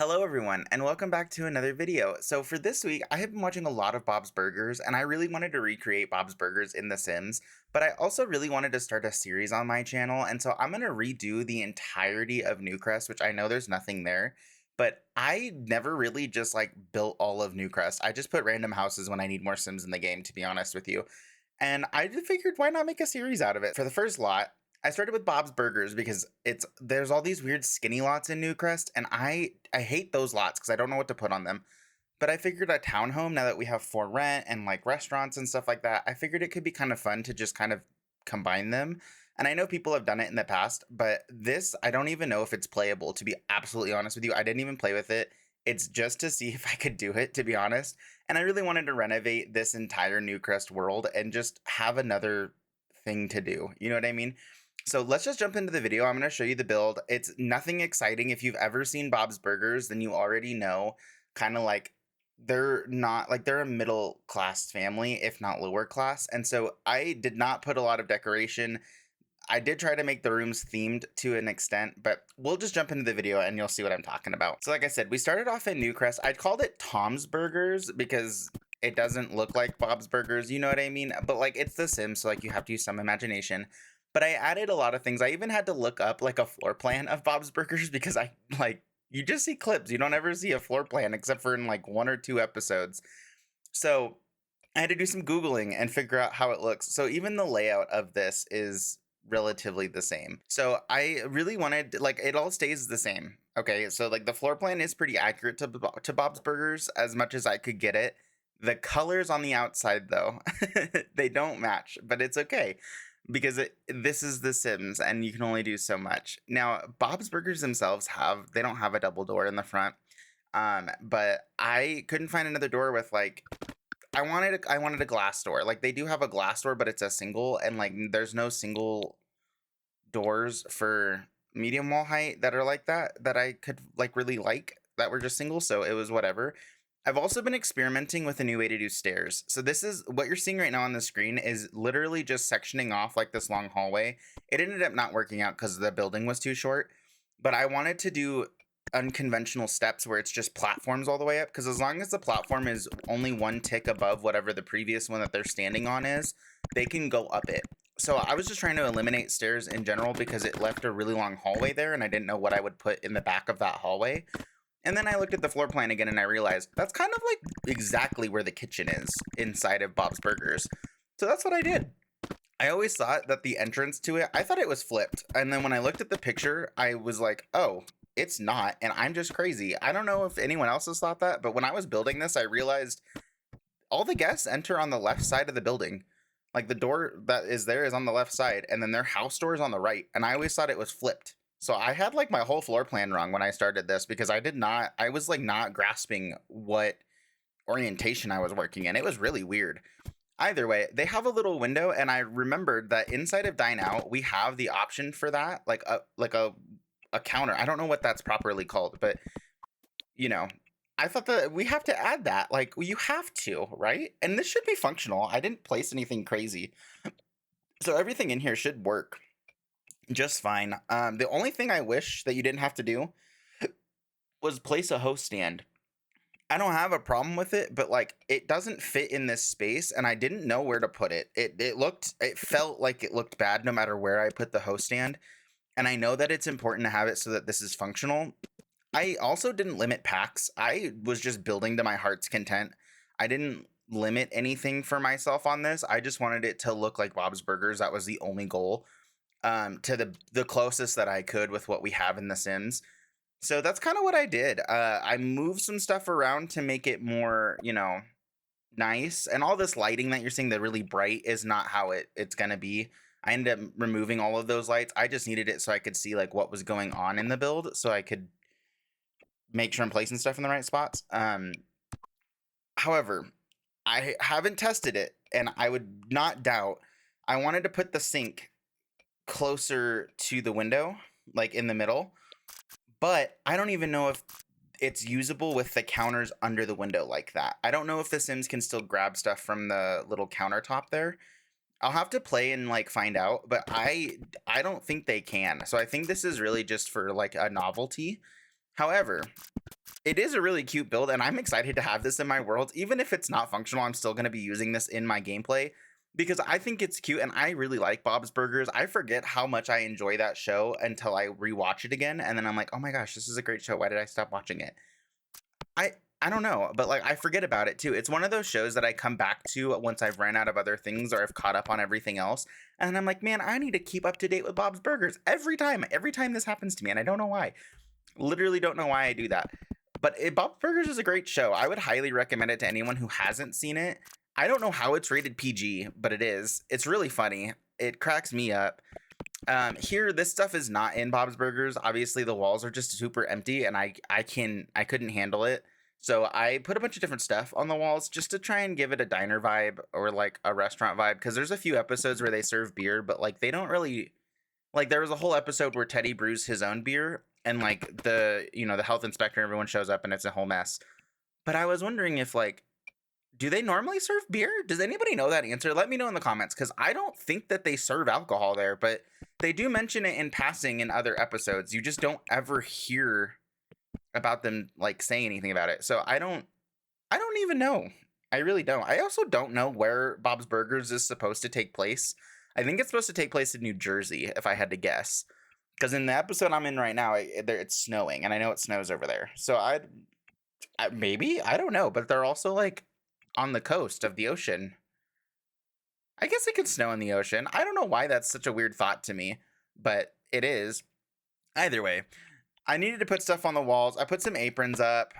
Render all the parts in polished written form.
Hello everyone, and welcome back to another video. So for this week, I have been watching a lot of Bob's Burgers, and I really wanted to recreate Bob's Burgers in The Sims, but I also really wanted to start a series on my channel, and so I'm going to redo the entirety of Newcrest, which I know there's nothing there, but I never really just like built all of Newcrest. I just put random houses when I need more Sims in the game, to be honest with you. And I just figured, why not make a series out of it? For the first lot, I started with Bob's Burgers because there's all these weird skinny lots in Newcrest, and I hate those lots because I don't know what to put on them. But I figured a townhome, now that we have for rent and like restaurants and stuff like that, I figured it could be kind of fun to just kind of combine them. And I know people have done it in the past, but this, I don't even know if it's playable, to be absolutely honest with you. I didn't even play with it. It's just to see if I could do it, to be honest. And I really wanted to renovate this entire Newcrest world and just have another thing to do. You know what I mean? So let's just jump into the video. I'm going to show you the build. It's nothing exciting. If you've ever seen Bob's Burgers, then you already know kind of like they're not like they're a middle class family, if not lower class. And so I did not put a lot of decoration. I did try to make the rooms themed to an extent, but we'll just jump into the video and you'll see what I'm talking about. So like I said, we started off in Newcrest. I called it Tom's Burgers because it doesn't look like Bob's Burgers, you know what I mean? But like it's The Sims, so like you have to use some imagination. But I added a lot of things. I even had to look up like a floor plan of Bob's Burgers because I like you just see clips. You don't ever see a floor plan except for in like 1 or 2 episodes. So I had to do some Googling and figure out how it looks. So even the layout of this is relatively the same. So I really wanted like it all stays the same. Okay, so like the floor plan is pretty accurate to Bob's Burgers as much as I could get it. The colors on the outside though, they don't match, but it's okay because this is The Sims and you can only do so much. Now, Bob's Burgers themselves they don't have a double door in the front. But I couldn't find another door with like I wanted a glass door. Like they do have a glass door, but it's a single, and like there's no single doors for medium wall height that are like that I could like really like that were just single, so it was whatever. I've also been experimenting with a new way to do stairs. So this is what you're seeing right now on the screen is literally just sectioning off like this long hallway. It ended up not working out because the building was too short, but I wanted to do unconventional steps where it's just platforms all the way up, because as long as the platform is only one tick above whatever the previous one that they're standing on is, they can go up it. So I was just trying to eliminate stairs in general because it left a really long hallway there and I didn't know what I would put in the back of that hallway. And then I looked at the floor plan again and I realized that's kind of like exactly where the kitchen is inside of Bob's Burgers. So that's what I did. I always thought that the entrance to it, I thought it was flipped. And then when I looked at the picture, I was like, oh, it's not. And I'm just crazy. I don't know if anyone else has thought that, but when I was building this, I realized all the guests enter on the left side of the building. Like the door that is there is on the left side, and then their house door is on the right. And I always thought it was flipped. So I had like my whole floor plan wrong when I started this because I was like not grasping what orientation I was working in. It was really weird. Either way, they have a little window, and I remembered that inside of Dine Out, we have the option for that, like a counter. I don't know what that's properly called, but you know, I thought that we have to add that. Like you have to, right? And this should be functional. I didn't place anything crazy. So everything in here should work just fine. The only thing I wish that you didn't have to do was place a host stand. I don't have a problem with it, but like it doesn't fit in this space and I didn't know where to put it. It felt like it looked bad no matter where I put the host stand. And I know that it's important to have it so that this is functional. I also didn't limit packs. I was just building to my heart's content. I didn't limit anything for myself on this. I just wanted it to look like Bob's Burgers. That was the only goal. To the closest that I could with what we have in The Sims. So that's kind of what I did. I moved some stuff around to make it more, nice. And all this lighting that you're seeing, the really bright, is not how it's going to be. I ended up removing all of those lights. I just needed it so I could see like what was going on in the build so I could make sure I'm placing stuff in the right spots. However, I haven't tested it and I would not doubt. I wanted to put the sink closer to the window, like in the middle, but I don't even know if it's usable with the counters under the window like that. I don't know if the Sims can still grab stuff from the little countertop there. I'll have to play and like find out, but I don't think they can. So I think this is really just for like a novelty. However, it is a really cute build, and I'm excited to have this in my world. Even if it's not functional, I'm still going to be using this in my gameplay because I think it's cute and I really like Bob's Burgers. I forget how much I enjoy that show until I rewatch it again, and then I'm like, oh my gosh, this is a great show. Why did I stop watching it? I I don't know, but like I forget about it too. It's one of those shows that I come back to once I've ran out of other things or I've caught up on everything else. And I'm like, man, I need to keep up to date with Bob's Burgers every time this happens to me, and I don't know why. Literally don't know why I do that. But Bob's Burgers is a great show. I would highly recommend it to anyone who hasn't seen it. I don't know how it's rated PG, but it is. It's really funny. It cracks me up. Here, this stuff is not in Bob's Burgers. Obviously, the walls are just super empty, and I couldn't handle it. So I put a bunch of different stuff on the walls just to try and give it a diner vibe or like a restaurant vibe. Because there's a few episodes where they serve beer, but like they don't really like. There was a whole episode where Teddy brews his own beer, and like the health inspector, everyone shows up, and it's a whole mess. But I was wondering if like do they normally serve beer? Does anybody know that answer? Let me know in the comments because I don't think that they serve alcohol there, but they do mention it in passing in other episodes. You just don't ever hear about them like say anything about it. So I don't even know. I really don't. I also don't know where Bob's Burgers is supposed to take place. I think it's supposed to take place in New Jersey, if I had to guess. Because in the episode I'm in right now, it's snowing, and I know it snows over there. So maybe I don't know, but they're also like on the coast of the ocean. I guess it could snow in the ocean. I don't know why that's such a weird thought to me, but it is. Either way, I needed to put stuff on the walls. I put some aprons up.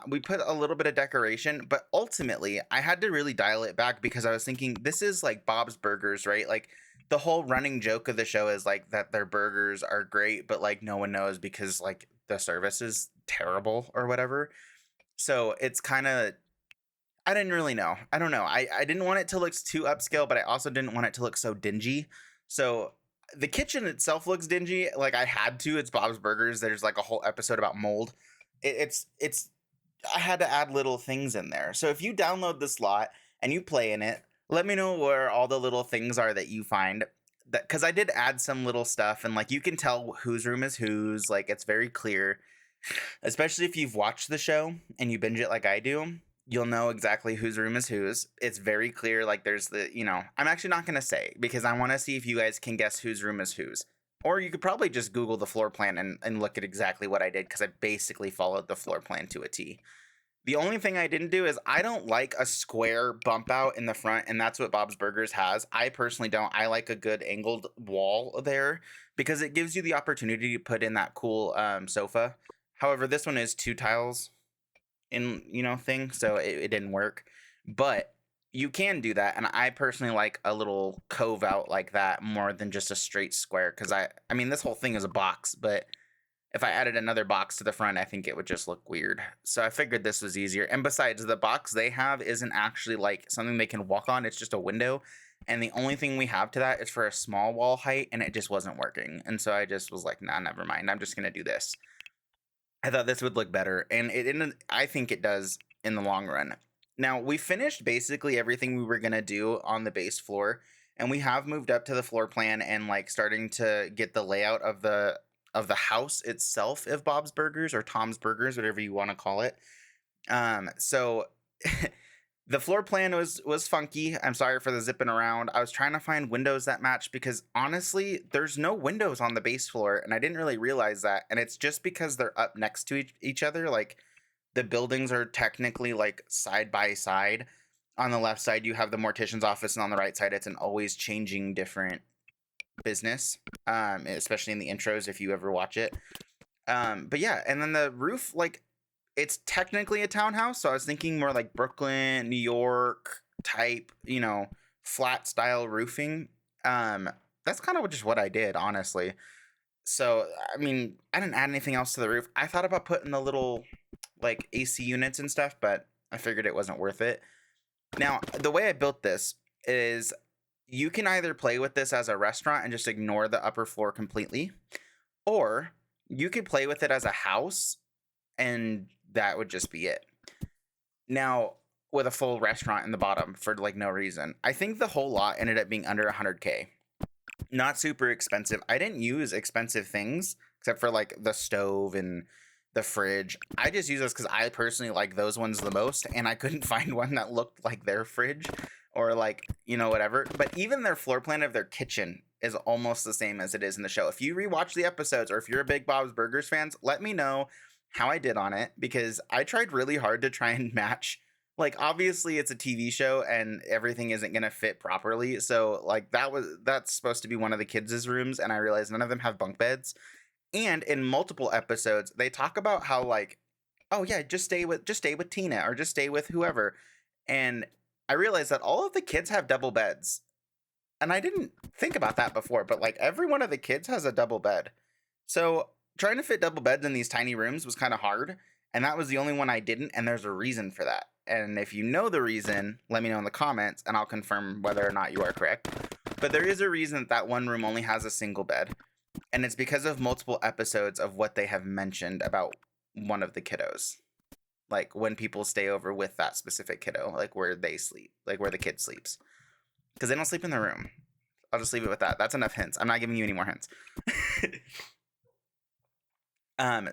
We put a little bit of decoration, but ultimately I had to really dial it back because I was thinking this is like Bob's Burgers, right? Like the whole running joke of the show is like that their burgers are great, but like no one knows because like the service is terrible or whatever. So it's kind of I didn't really know. I don't know. I didn't want it to look too upscale, but I also didn't want it to look so dingy. So the kitchen itself looks dingy. Like I had to. It's Bob's Burgers. There's like a whole episode about mold. It's I had to add little things in there. So if you download this lot and you play in it, let me know where all the little things are that you find. That because I did add some little stuff and like you can tell whose room is whose. Like it's very clear, especially if you've watched the show and you binge it like I do. You'll know exactly whose room is whose. It's very clear. Like there's I'm actually not going to say because I want to see if you guys can guess whose room is whose. Or you could probably just Google the floor plan and look at exactly what I did because I basically followed the floor plan to a T. The only thing I didn't do is I don't like a square bump out in the front, and that's what Bob's Burgers has. I personally don't. I like a good angled wall there because it gives you the opportunity to put in that cool sofa. However, this one is two tiles in thing, so it didn't work. But you can do that, and I personally like a little cove out like that more than just a straight square because I mean this whole thing is a box, but if I added another box to the front, I think it would just look weird. So I figured this was easier. And besides, the box they have isn't actually like something they can walk on. It's just a window. And the only thing we have to that is for a small wall height, and it just wasn't working. And so I just was like, nah, never mind. I'm just going to do this. I thought this would look better. And I think it does in the long run. Now, we finished basically everything we were going to do on the base floor. And we have moved up to the floor plan and like starting to get the layout of the house itself of Bob's Burgers or Tom's Burgers, whatever you want to call it. So the floor plan was funky. I'm sorry for the zipping around. I was trying to find windows that match because honestly, there's no windows on the base floor, and I didn't really realize that. And it's just because they're up next to each other. Like the buildings are technically like side by side. On the left side, you have the mortician's office, and on the right side, it's an always changing different business, especially in the intros if you ever watch it. But yeah, and then the roof, like it's technically a townhouse, so I was thinking more like Brooklyn, New York type, flat style roofing. That's kind of just what I did, honestly. So I mean, I didn't add anything else to the roof. I thought about putting the little like AC units and stuff, but I figured it wasn't worth it. Now, the way I built this is you can either play with this as a restaurant and just ignore the upper floor completely, or you could play with it as a house and that would just be it. Now, with a full restaurant in the bottom for like no reason. I think the whole lot ended up being under 100K. Not super expensive. I didn't use expensive things except for like the stove and the fridge. I just use those because I personally like those ones the most, and I couldn't find one that looked like their fridge or like, whatever. But even their floor plan of their kitchen is almost the same as it is in the show. If you rewatch the episodes or if you're a big Bob's Burgers fans, let me know how I did on it, because I tried really hard to try and match. Like, obviously it's a TV show and everything isn't going to fit properly. So like that's supposed to be one of the kids' rooms, and I realized none of them have bunk beds. And in multiple episodes, they talk about how, like, oh yeah, just stay with Tina, or just stay with whoever. And I realized that all of the kids have double beds. And I didn't think about that before, but like every one of the kids has a double bed. So trying to fit double beds in these tiny rooms was kind of hard. And that was the only one I didn't. And there's a reason for that. And if you know the reason, let me know in the comments and I'll confirm whether or not you are correct. But there is a reason that one room only has a single bed. And it's because of multiple episodes of what they have mentioned about one of the kiddos. Like when people stay over with that specific kiddo, like where they sleep, like where the kid sleeps. Because they don't sleep in the room. I'll just leave it with that. That's enough hints. I'm not giving you any more hints.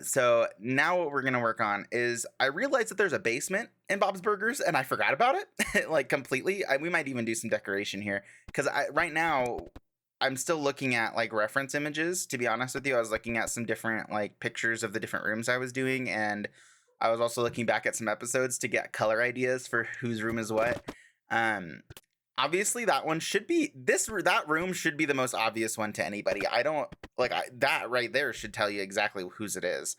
So now what we're going to work on is, I realized that there's a basement in Bob's Burgers and I forgot about it like completely. We might even do some decoration here, because right now I'm still looking at like reference images. To be honest with you, I was looking at some different like pictures of the different rooms I was doing, and I was also looking back at some episodes to get color ideas for whose room is what. Obviously that one should be that room should be the most obvious one to anybody. I don't like that right there should tell you exactly whose it is,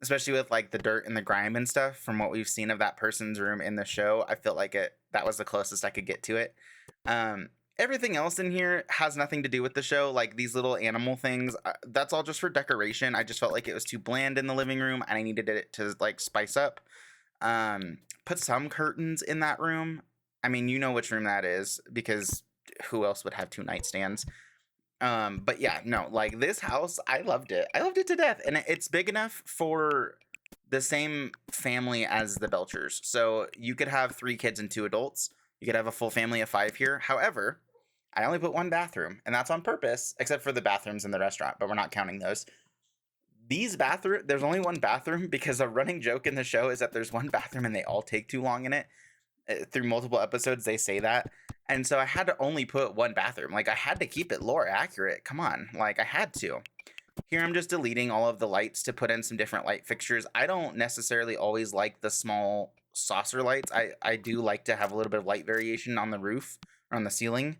especially with like the dirt and the grime and stuff from what we've seen of that person's room in the show. I feel like that was the closest I could get to it. Everything else in here has nothing to do with the show. Like these little animal things, that's all just for decoration. I just felt like it was too bland in the living room and I needed it to like spice up. Put some curtains in that room. I mean, you know which room that is, because who else would have two nightstands? But yeah, no, like this house, I loved it. I loved it to death. And it's big enough for the same family as the Belchers. So you could have 3 kids and 2 adults. You could have a full family of 5 here. However, I only put 1 bathroom, and that's on purpose, except for the bathrooms in the restaurant, but we're not counting those. There's only 1 bathroom because a running joke in the show is that there's 1 bathroom and they all take too long in it. Through multiple episodes they say that, and so I had to only put 1 bathroom. Like I had to keep it lore accurate. Come on, like I had to. Here I'm just deleting all of the lights to put in some different light fixtures. I don't necessarily always like the small saucer lights. I do like to have a little bit of light variation on the roof or on the ceiling.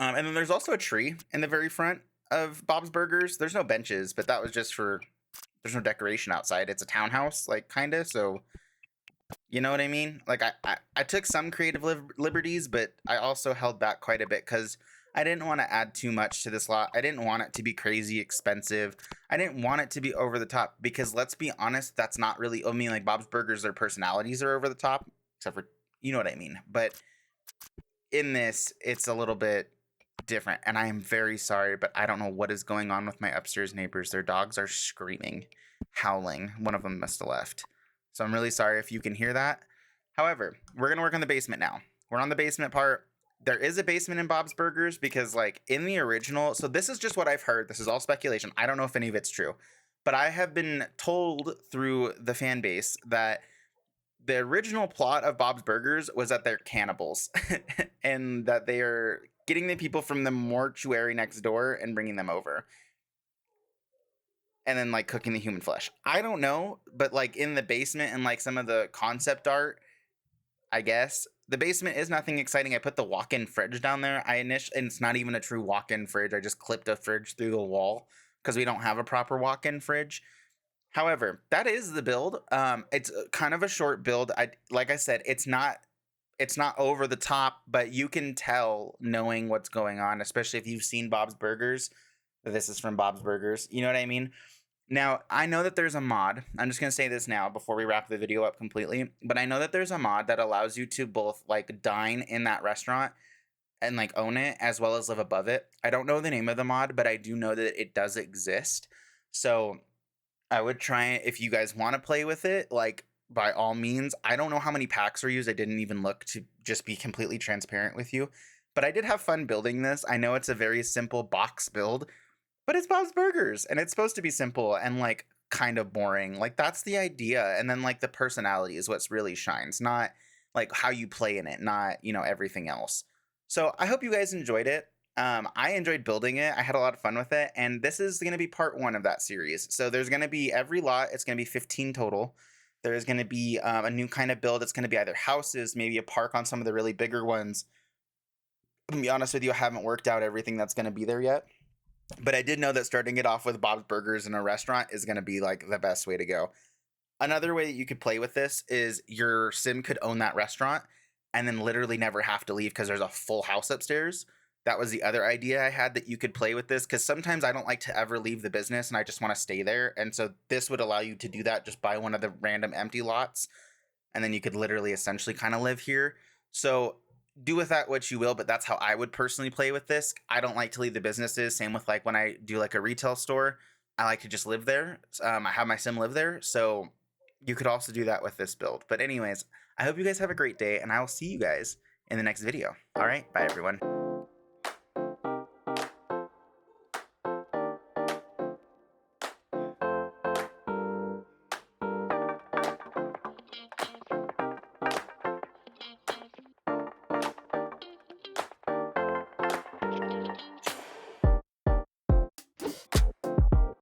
And then there's also a tree in the very front of Bob's Burgers. There's no benches, but that was just for, there's no decoration outside. It's a townhouse, like kind of, so you know what I mean? Like I took some creative liberties, but I also held back quite a bit because I didn't want to add too much to this lot. I didn't want it to be crazy expensive. I didn't want it to be over the top, because let's be honest, that's not really, I mean, like Bob's Burgers, their personalities are over the top, except for, you know what I mean? But in this, it's a little bit different, and I am very sorry, but I don't know what is going on with my upstairs neighbors. Their dogs are screaming, howling. One of them must have left. So I'm really sorry if you can hear that. However, we're going to work on the basement now. We're on the basement part. There is a basement in Bob's Burgers because, like, in the original, so this is just what I've heard. This is all speculation. I don't know if any of it's true. But I have been told through the fan base that the original plot of Bob's Burgers was that they're cannibals and that they are getting the people from the mortuary next door and bringing them over. And then like cooking the human flesh. I don't know, but like in the basement and like some of the concept art, I guess the basement is nothing exciting. I put the walk-in fridge down there. And it's not even a true walk-in fridge. I just clipped a fridge through the wall because we don't have a proper walk-in fridge. However, that is the build. It's kind of a short build. Like I said, it's not over the top, but you can tell knowing what's going on, especially if you've seen Bob's Burgers. This is from Bob's Burgers. You know what I mean? Now, I know that there's a mod. I'm just going to say this now before we wrap the video up completely. But I know that there's a mod that allows you to both like dine in that restaurant and like own it as well as live above it. I don't know the name of the mod, but I do know that it does exist. So I would try it if you guys want to play with it, like by all means. I don't know how many packs are used. I didn't even look, to just be completely transparent with you. But I did have fun building this. I know it's a very simple box build, but it's Bob's Burgers, and it's supposed to be simple and like kind of boring. Like that's the idea. And then like the personality is what's really shines, not like how you play in it, not, everything else. So I hope you guys enjoyed it. I enjoyed building it. I had a lot of fun with it. And this is going to be part one of that series. So there's going to be every lot, it's going to be 15 total. There's going to be a new kind of build. It's going to be either houses, maybe a park on some of the really bigger ones. To be honest with you, I haven't worked out everything that's going to be there yet. But I did know that starting it off with Bob's Burgers in a restaurant is going to be like the best way to go. Another way that you could play with this is your sim could own that restaurant and then literally never have to leave because there's a full house upstairs. That was the other idea I had, that you could play with this, because sometimes I don't like to ever leave the business and I just want to stay there. And so this would allow you to do that. Just buy one of the random empty lots and then you could literally essentially kind of live here. So do with that what you will, but that's how I would personally play with this. I don't like to leave the businesses. Same with like when I do like a retail store, I like to just live there. I have my sim live there. So you could also do that with this build. But anyways, I hope you guys have a great day and I will see you guys in the next video. All right, bye everyone.